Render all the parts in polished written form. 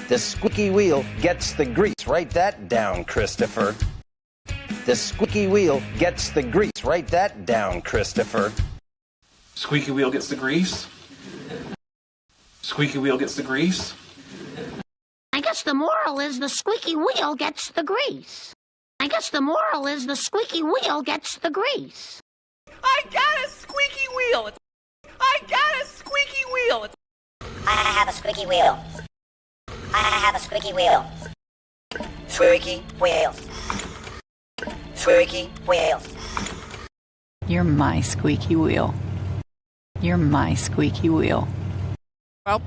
The squeaky wheel gets the grease. Write that down, Christopher. The squeaky wheel gets the grease. Write that down, Christopher. Squeaky wheel gets the grease. Squeaky wheel gets the grease. I guess the moral is the squeaky wheel gets the grease. I guess the moral is the squeaky wheel gets the grease. I got a squeaky wheel. I got a squeaky wheel. I have a squeaky wheel. I have a squeaky wheel. Squeaky wheel. Squeaky wheel. You're my squeaky wheel. You're my squeaky wheel. Well,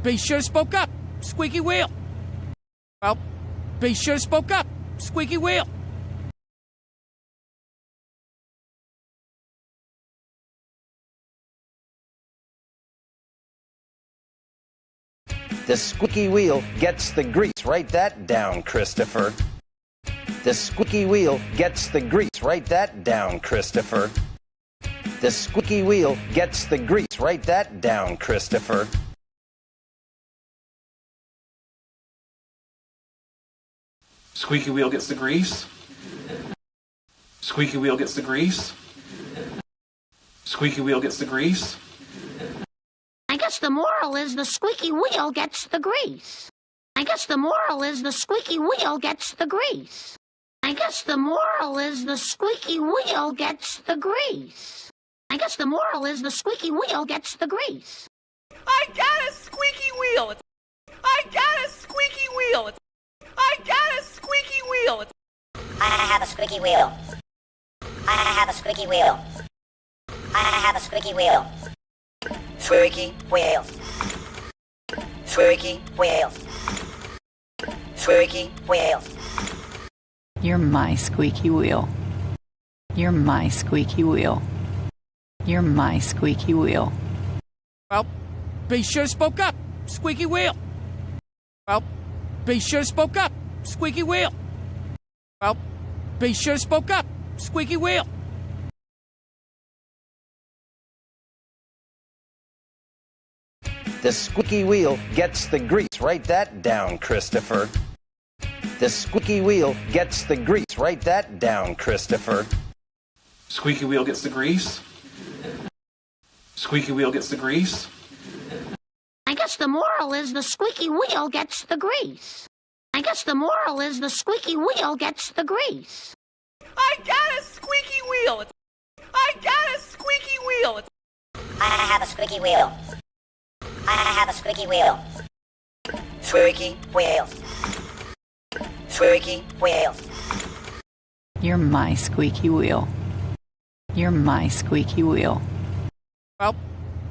be sure to spoke up, squeaky wheel. Well, be sure to spoke up, squeaky wheel. The squeaky wheel gets the grease. Write that down, Christopher. The squeaky wheel gets the grease. Write that down, Christopher. The squeaky wheel gets the grease. Write that down, Christopher. Squeaky wheel gets the grease. Squeaky wheel gets the grease. Squeaky wheel gets the grease. I guess the moral is the squeaky wheel gets the grease. I guess the moral is the squeaky wheel gets the grease. I guess the moral is the squeaky wheel gets the grease. I guess the moral is the squeaky wheel gets the grease. I got a squeaky wheel. I got a squeaky wheel. I got a squeaky wheel. I have a squeaky wheel. I have a squeaky wheel. I have a squeaky wheel. Squeaky wheel. Squeaky wheel. Squeaky wheel. You're my squeaky wheel. You're my squeaky wheel. You're my squeaky wheel. Well, be sure to spoke up, squeaky wheel. Well, be sure to spoke up, squeaky wheel. Squeaky wheel. Squeaky wheel. Squeaky wheel. Squeaky wheel. Well, be sure to spoke up, squeaky wheel. Well, be sure to spoke up, squeaky wheel. Well, be sure to spoke up, squeaky wheel. Well, be sure to spoke up, Well, be sure to spoke up, squeaky wheel. The squeaky wheel gets the grease. Write that down, Christopher. The squeaky wheel gets the grease. Write that down, Christopher. Squeaky wheel gets the grease. Squeaky wheel gets the grease. I guess the moral is the squeaky wheel gets the grease. I guess the moral is the squeaky wheel gets the grease. I got a squeaky wheel. I got a squeaky wheel. I have a squeaky wheel. I have a squeaky wheel. Squeaky wheel. Squeaky wheel. You're my squeaky wheel. You're my squeaky wheel. Well,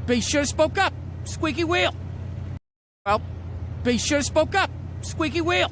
be sure to spoke up, squeaky wheel. Well, be sure to spoke up, squeaky wheel.